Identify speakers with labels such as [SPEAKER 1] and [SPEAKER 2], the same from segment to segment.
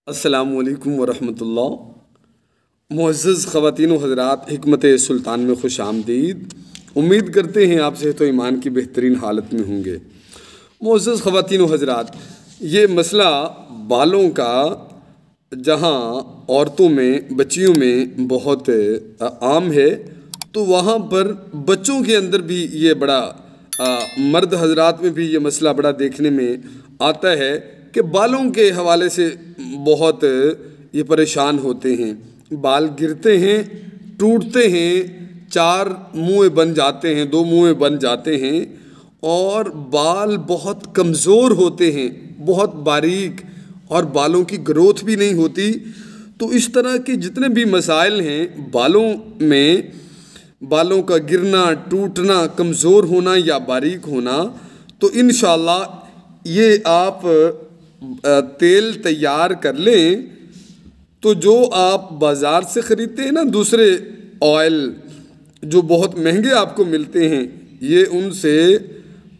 [SPEAKER 1] السلام علیکم ورحمۃ اللہ۔ معزز خواتین و حضرات، حکمت سلطان میں خوش آمدید۔ امید کرتے ہیں آپ صحت و ایمان کی بہترین حالت میں ہوں گے۔ معزز خواتین و حضرات، یہ مسئلہ بالوں کا جہاں عورتوں میں بچیوں میں بہت عام ہے، تو وہاں پر بچوں کے اندر بھی یہ بڑا مرد حضرات میں بھی یہ مسئلہ بڑا دیکھنے میں آتا ہے کہ بالوں کے حوالے سے بہت یہ پریشان ہوتے ہیں۔ بال گرتے ہیں، ٹوٹتے ہیں، 4 منہ بن جاتے ہیں، 2 منہ بن جاتے ہیں، اور بال بہت کمزور ہوتے ہیں، بہت باریک، اور بالوں کی گروتھ بھی نہیں ہوتی۔ تو اس طرح کے جتنے بھی مسائل ہیں بالوں میں، بالوں کا گرنا، ٹوٹنا، کمزور ہونا یا باریک ہونا، تو انشاءاللہ یہ آپ تیل تیار کر لیں تو جو آپ بازار سے خریدتے ہیں نا، دوسرے آئل جو بہت مہنگے آپ کو ملتے ہیں، یہ ان سے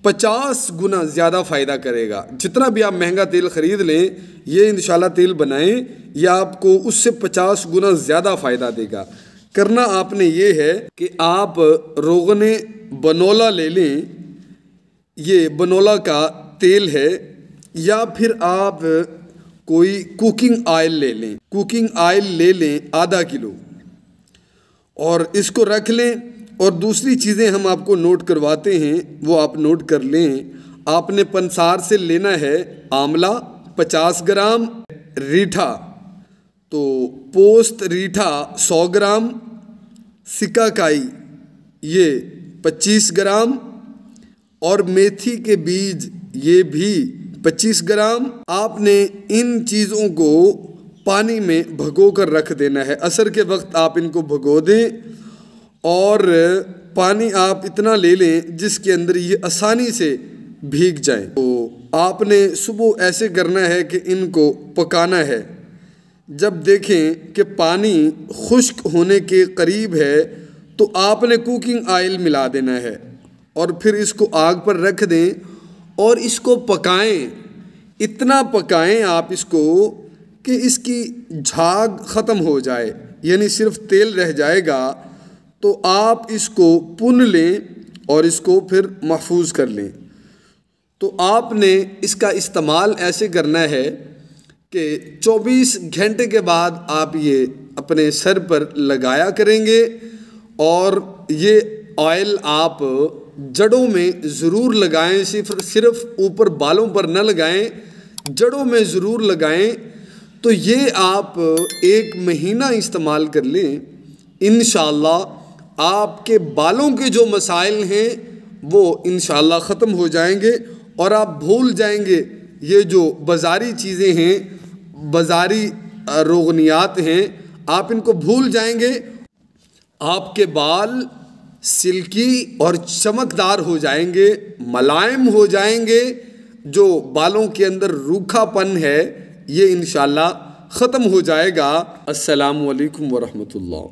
[SPEAKER 1] 50 گنا زیادہ فائدہ کرے گا۔ جتنا بھی آپ مہنگا تیل خرید لیں، یہ انشاءاللہ تیل بنائیں، یہ آپ کو اس سے 50 گنا زیادہ فائدہ دے گا۔ کرنا آپ نے یہ ہے کہ آپ روغن بنولا لے لیں، یہ بنولا کا تیل ہے، یا پھر آپ کوئی کوکنگ آئل لے لیں، کوکنگ آئل لے لیں ½ کلو، اور اس کو رکھ لیں۔ اور دوسری چیزیں ہم آپ کو نوٹ کرواتے ہیں، وہ آپ نوٹ کر لیں۔ آپ نے پنسار سے لینا ہے آملہ 50 گرام، ریٹھا تو پوست ریٹھا 100 گرام، سکہ کائی یہ 25 گرام، اور میتھی کے بیج یہ بھی 25 گرام۔ آپ نے ان چیزوں کو پانی میں بھگو کر رکھ دینا ہے۔ عصر کے وقت آپ ان کو بھگو دیں، اور پانی آپ اتنا لے لیں جس کے اندر یہ آسانی سے بھیگ جائیں۔ تو آپ نے صبح ایسے کرنا ہے کہ ان کو پکانا ہے۔ جب دیکھیں کہ پانی خشک ہونے کے قریب ہے تو آپ نے کوکنگ آئل ملا دینا ہے، اور پھر اس کو آگ پر رکھ دیں اور اس کو پکائیں۔ اتنا پکائیں آپ اس کو کہ اس کی جھاگ ختم ہو جائے، یعنی صرف تیل رہ جائے گا۔ تو آپ اس کو پن لیں اور اس کو پھر محفوظ کر لیں۔ تو آپ نے اس کا استعمال ایسے کرنا ہے کہ 24 گھنٹے کے بعد آپ یہ اپنے سر پر لگایا کریں گے، اور یہ آئل آپ جڑوں میں ضرور لگائیں، صرف اوپر بالوں پر نہ لگائیں، جڑوں میں ضرور لگائیں۔ تو یہ آپ 1 مہینہ استعمال کر لیں، انشاءاللہ آپ کے بالوں کے جو مسائل ہیں وہ انشاءاللہ ختم ہو جائیں گے، اور آپ بھول جائیں گے یہ جو بازاری چیزیں ہیں، بازاری روغنیات ہیں، آپ ان کو بھول جائیں گے۔ آپ کے بال سلکی اور چمکدار ہو جائیں گے، ملائم ہو جائیں گے۔ جو بالوں کے اندر روکھا پن ہے یہ انشاءاللہ ختم ہو جائے گا۔ السلام علیکم ورحمۃ اللہ۔